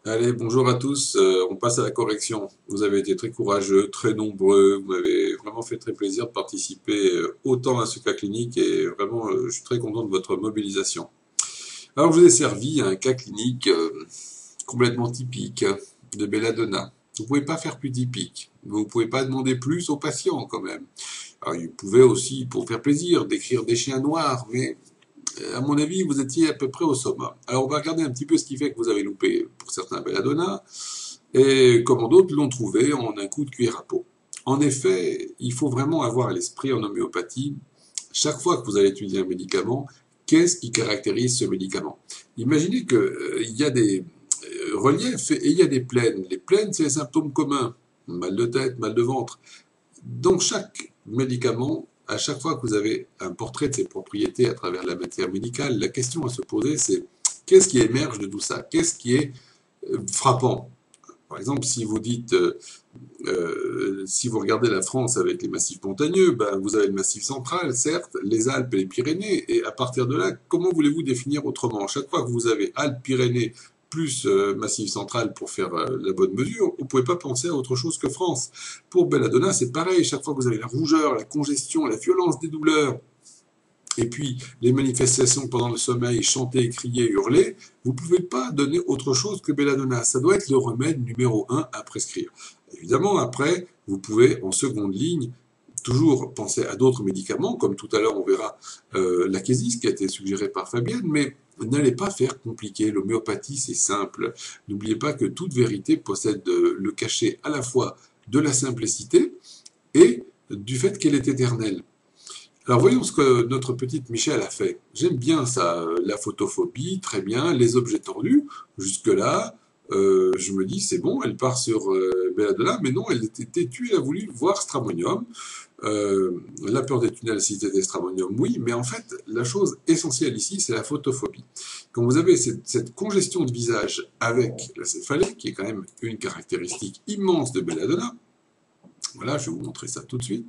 Allez, bonjour à tous. On passe à la correction. Vous avez été très courageux, très nombreux. Vous m'avez vraiment fait très plaisir de participer autant à ce cas clinique et vraiment, je suis très content de votre mobilisation. Alors, je vous ai servi un cas clinique complètement typique de belladonna. Vous pouvez pas faire plus typique. Vous pouvez pas demander plus aux patients quand même. Alors, vous pouvez aussi, pour faire plaisir, décrire des chiens noirs, mais à mon avis, vous étiez à peu près au summum. Alors, on va regarder un petit peu ce qui fait que vous avez loupé pour certains belladonna, et comment d'autres l'ont trouvé en un coup de cuillère à peau. En effet, il faut vraiment avoir à l'esprit en homéopathie, chaque fois que vous allez étudier un médicament, qu'est-ce qui caractérise ce médicament? Imaginez qu'il y a des reliefs et il y a des plaines. Les plaines, c'est les symptômes communs. Mal de tête, mal de ventre. Donc chaque médicament, à chaque fois que vous avez un portrait de ses propriétés à travers la matière médicale, la question à se poser, c'est qu'est-ce qui émerge de tout ça? Qu'est-ce qui est frappant? Par exemple, si vous dites, si vous regardez la France avec les massifs montagneux, ben, vous avez le massif central, certes, les Alpes et les Pyrénées, et à partir de là, comment voulez-vous définir autrement? Chaque fois que vous avez Alpes, Pyrénées, plus massif central pour faire la bonne mesure, vous ne pouvez pas penser à autre chose que France. Pour belladonna, c'est pareil, chaque fois que vous avez la rougeur, la congestion, la violence des douleurs, et puis les manifestations pendant le sommeil, chanter, crier, hurler, vous ne pouvez pas donner autre chose que belladonna. Ça doit être le remède numéro un à prescrire. Évidemment, après, vous pouvez en seconde ligne toujours penser à d'autres médicaments, comme tout à l'heure on verra l'Achésis qui a été suggéré par Fabienne, mais n'allez pas faire compliqué. L'homéopathie, c'est simple. N'oubliez pas que toute vérité possède le cachet à la fois de la simplicité et du fait qu'elle est éternelle. Alors voyons ce que notre petite Michel a fait. J'aime bien ça, la photophobie, très bien, les objets tordus. Jusque-là, je me dis, c'est bon, elle part sur Belladonna, mais non, elle était têtue, elle a voulu voir Stramonium. La peur des tunnels, si c'était Stramonium, oui, mais en fait, la chose essentielle ici, c'est la photophobie. Quand vous avez cette congestion de visage avec la céphalée, qui est quand même une caractéristique immense de Belladonna, voilà, je vais vous montrer ça tout de suite.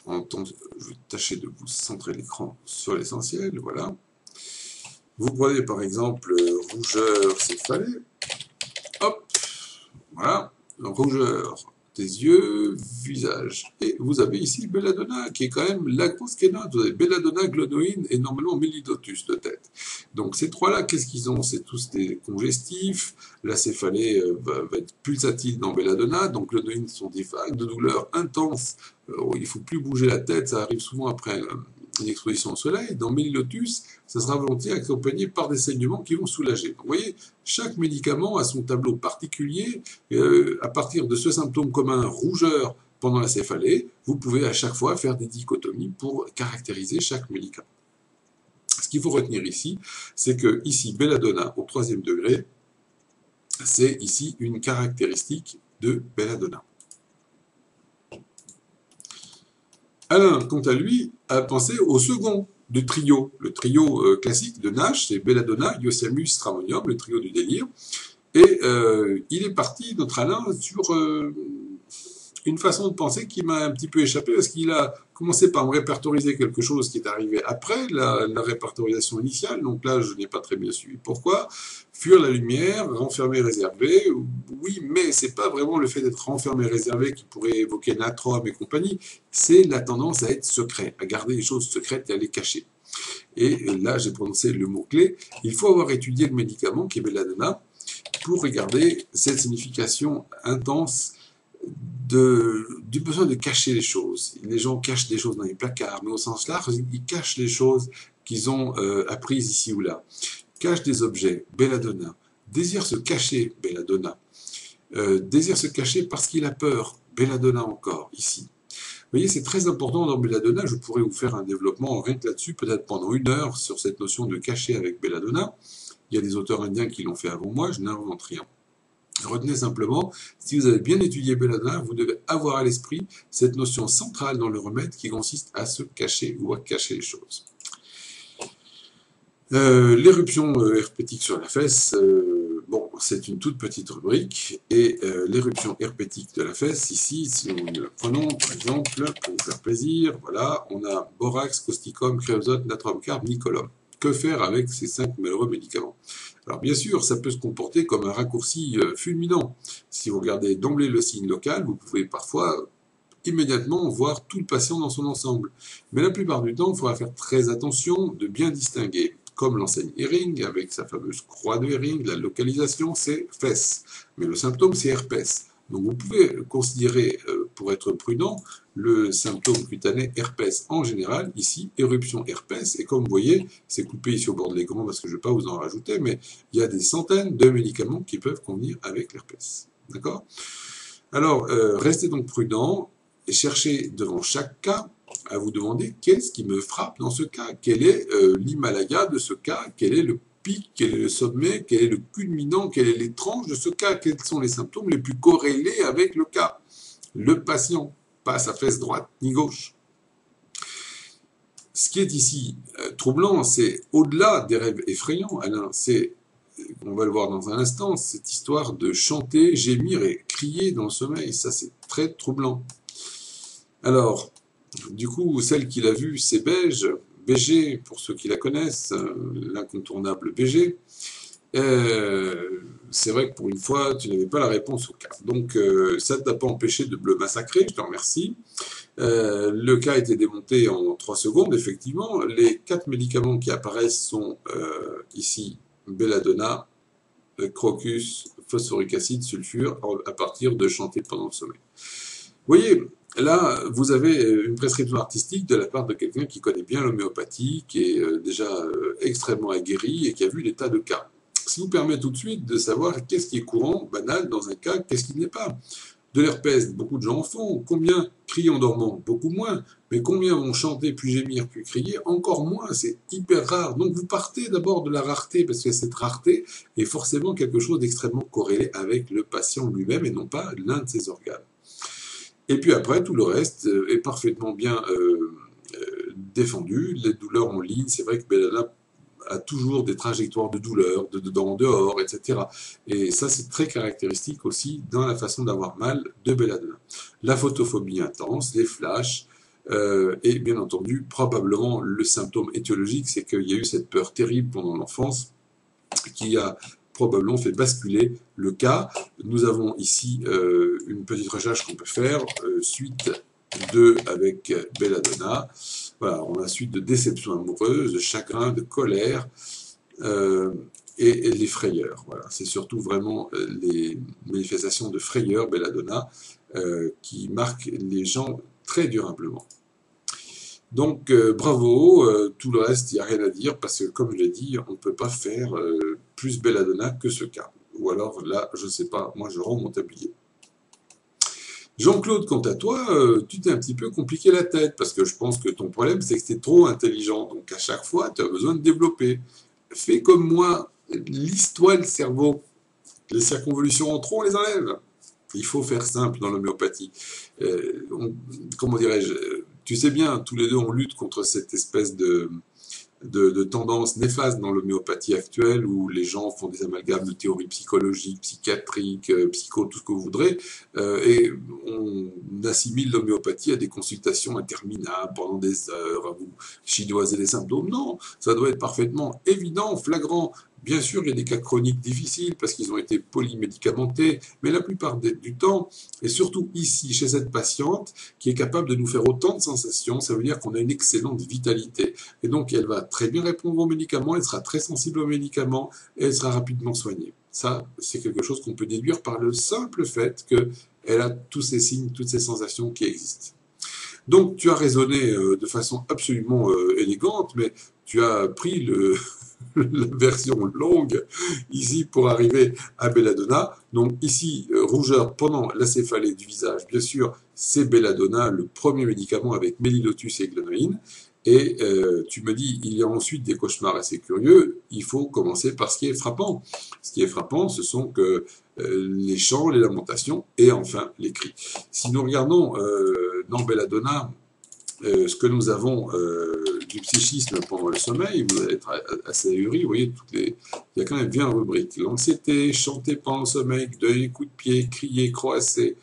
Je vais tâcher de vous centrer l'écran sur l'essentiel, voilà. Vous prenez par exemple rougeur céphalée, hop, voilà, rougeur des yeux, visage. Et vous avez ici belladonna, qui est quand même la grosse kénote. Vous avez belladonna, glonoïne et normalement mélidotus de tête. Donc ces trois-là, qu'est-ce qu'ils ont? C'est tous des congestifs. La céphalée va être pulsatile dans belladonna, donc glonoïne sont des vagues de douleur intenses. Il ne faut plus bouger la tête, ça arrive souvent après une exposition au soleil. Dans mélidotus, ça sera volontiers accompagné par des saignements qui vont soulager. Donc, vous voyez, chaque médicament a son tableau particulier. À partir de ce symptôme commun, rougeur pendant la céphalée, vous pouvez à chaque fois faire des dichotomies pour caractériser chaque médicament. Ce qu'il faut retenir ici, c'est que ici, belladonna au troisième degré, c'est ici une caractéristique de belladonna. Alain, quant à lui, a pensé au second du trio. Le trio classique de Nash, c'est belladonna, Iosamus, stramonium, le trio du délire. Et il est parti, notre Alain, sur une façon de penser qui m'a un petit peu échappé, parce qu'il a commencé par me répertoriser quelque chose qui est arrivé après la répertorisation initiale, donc là je n'ai pas très bien suivi pourquoi. Fuir la lumière, renfermer, réservé, oui, mais c'est pas vraiment le fait d'être renfermé, réservé qui pourrait évoquer Natrom et compagnie, c'est la tendance à être secret, à garder les choses secrètes et à les cacher. Et là j'ai prononcé le mot-clé, il faut avoir étudié le médicament qui est belladonna pour regarder cette signification intense du besoin de cacher les choses. Les gens cachent des choses dans les placards, mais au sens large, ils cachent les choses qu'ils ont apprises ici ou là. Cachent des objets, belladonna. Désire se cacher, belladonna. Désire se cacher parce qu'il a peur, belladonna encore, ici. Vous voyez, c'est très important dans belladonna. Je pourrais vous faire un développement rien que là-dessus, peut-être pendant 1 heure, sur cette notion de cacher avec belladonna. Il y a des auteurs indiens qui l'ont fait avant moi, je n'invente rien. Retenez simplement, si vous avez bien étudié belladonna, vous devez avoir à l'esprit cette notion centrale dans le remède qui consiste à se cacher ou à cacher les choses. L'éruption herpétique sur la fesse, bon, c'est une toute petite rubrique, et l'éruption herpétique de la fesse, ici, si nous le prenons, par exemple, pour vous faire plaisir, voilà, on a borax, causticum, créosote, natrum carbe, nicolum. Que faire avec ces 5 malheureux médicaments? Alors bien sûr, ça peut se comporter comme un raccourci fulminant. Si vous regardez d'emblée le signe local, vous pouvez parfois immédiatement voir tout le patient dans son ensemble. Mais la plupart du temps, il faudra faire très attention de bien distinguer. Comme l'enseigne Hering, avec sa fameuse croix de Hering, la localisation, c'est fesse. Mais le symptôme, c'est herpès. Donc vous pouvez considérer, pour être prudent, le symptôme cutané herpès en général, ici, éruption herpès, et comme vous voyez, c'est coupé ici au bord de l'écran parce que je ne vais pas vous en rajouter, mais il y a des centaines de médicaments qui peuvent convenir avec l'herpès. D'accord? Alors, restez donc prudent, et cherchez devant chaque cas à vous demander qu'est-ce qui me frappe dans ce cas, quel est l'Himalaya de ce cas, quel est le pic, quel est le sommet, quel est le culminant, quelle est l'étrange de ce cas, quels sont les symptômes les plus corrélés avec le cas. Le patient, pas sa fesse droite ni gauche. Ce qui est ici troublant, c'est au-delà des rêves effrayants, Alain, c'est, on va le voir dans un instant, cette histoire de chanter, gémir et crier dans le sommeil, ça c'est très troublant. Alors, du coup, celle qui l'a vue, c'est Beige, BG, pour ceux qui la connaissent, l'incontournable BG. C'est vrai que pour une fois, tu n'avais pas la réponse au cas. Donc, ça ne t'a pas empêché de me massacrer, je te remercie. Le cas a été démonté en 3 secondes, effectivement. Les 4 médicaments qui apparaissent sont ici belladonna, crocus, phosphoric acide, sulfure, à partir de chanter pendant le sommeil. Vous voyez, là, vous avez une prescription artistique de la part de quelqu'un qui connaît bien l'homéopathie, qui est déjà extrêmement aguerri et qui a vu des tas de cas. Ce qui vous permet tout de suite de savoir qu'est-ce qui est courant, banal dans un cas, qu'est-ce qui n'est pas. De l'herpès, beaucoup de gens en font. Combien crient en dormant? Beaucoup moins. Mais combien vont chanter, puis gémir, puis crier? Encore moins. C'est hyper rare. Donc vous partez d'abord de la rareté, parce que cette rareté est forcément quelque chose d'extrêmement corrélé avec le patient lui-même et non pas l'un de ses organes. Et puis après, tout le reste est parfaitement bien défendu. Les douleurs en ligne, c'est vrai que belladonna a toujours des trajectoires de douleur, de dedans, dehors, etc. Et ça, c'est très caractéristique aussi dans la façon d'avoir mal de belladonna. La photophobie intense, les flashs, et bien entendu, probablement le symptôme étiologique, c'est qu'il y a eu cette peur terrible pendant l'enfance qui a probablement fait basculer le cas. Nous avons ici une petite recherche qu'on peut faire, suite 2 avec belladonna. Voilà, on a suite de déception amoureuse, de chagrin, de colère et les frayeurs. Voilà, c'est surtout vraiment les manifestations de frayeur belladonna qui marquent les gens très durablement. Donc bravo, tout le reste, il n'y a rien à dire, parce que comme je l'ai dit, on ne peut pas faire plus belladonna que ce cas. Ou alors là, je ne sais pas, moi je rends mon tablier. Jean-Claude, quant à toi, tu t'es un petit peu compliqué la tête, parce que je pense que ton problème, c'est que tu es trop intelligent, donc à chaque fois, tu as besoin de développer. Fais comme moi, lisse-toi le cerveau. Les circonvolutions en trop, on les enlève. Il faut faire simple dans l'homéopathie. Comment dirais-je, tu sais bien, tous les deux, on lutte contre cette espèce de tendance néfaste dans l'homéopathie actuelle où les gens font des amalgames de théories psychologiques, psychiatriques, psycho, tout ce que vous voudrez, et on assimile l'homéopathie à des consultations interminables pendant des heures, à vous chidoiser les symptômes. Non, ça doit être parfaitement évident, flagrant. Bien sûr, il y a des cas chroniques difficiles parce qu'ils ont été polymédicamentés, mais la plupart du temps, et surtout ici, chez cette patiente, qui est capable de nous faire autant de sensations, ça veut dire qu'on a une excellente vitalité. Et donc, elle va très bien répondre aux médicaments, elle sera très sensible aux médicaments, et elle sera rapidement soignée. Ça, c'est quelque chose qu'on peut déduire par le simple fait qu'elle a tous ces signes, toutes ces sensations qui existent. Donc, tu as raisonné de façon absolument élégante, mais tu as pris la version longue ici pour arriver à belladonna. Donc ici, rougeur pendant la céphalée du visage, bien sûr, c'est belladonna, le premier médicament avec mélilotus et glanoïne. Et tu me dis, il y a ensuite des cauchemars assez curieux, il faut commencer par ce qui est frappant. Ce qui est frappant, ce sont que les chants, les lamentations et enfin les cris. Si nous regardons dans belladonna, ce que nous avons du psychisme pendant le sommeil, vous allez être assez ahuri, vous voyez, il y a quand même bien une rubrique. L'anxiété, chanter pendant le sommeil, donner des coups de pied, crier, croasser,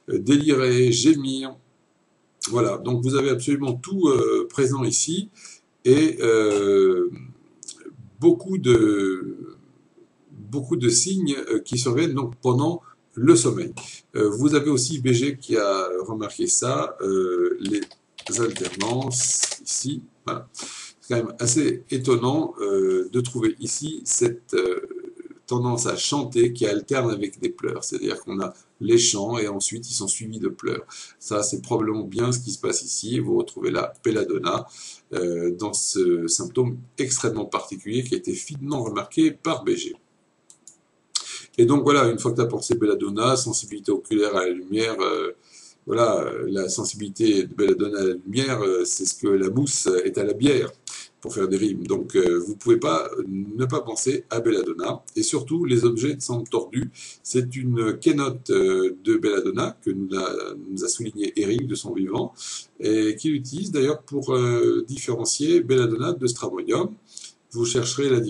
délirer, gémir. Voilà, donc vous avez absolument tout présent ici, et beaucoup de beaucoup de signes qui surviennent donc pendant le sommeil. Vous avez aussi BG qui a remarqué ça, les alternances ici, voilà. C'est quand même assez étonnant de trouver ici cette tendance à chanter qui alterne avec des pleurs. C'est-à-dire qu'on a les chants et ensuite ils sont suivis de pleurs. Ça, c'est probablement bien ce qui se passe ici. Vous retrouvez la belladonna dans ce symptôme extrêmement particulier qui a été finement remarqué par BG. Et donc voilà, une fois que tu as pensé belladonna, sensibilité oculaire à la lumière, voilà, la sensibilité de belladonna à la lumière, c'est ce que la mousse est à la bière, pour faire des rimes. Donc vous ne pouvez pas ne pas penser à belladonna. Et surtout, les objets de sang tordu, c'est une keynote de belladonna que nous a souligné Eric de son vivant, et qu'il utilise d'ailleurs pour différencier belladonna de stramonium. Vous chercherez la différence.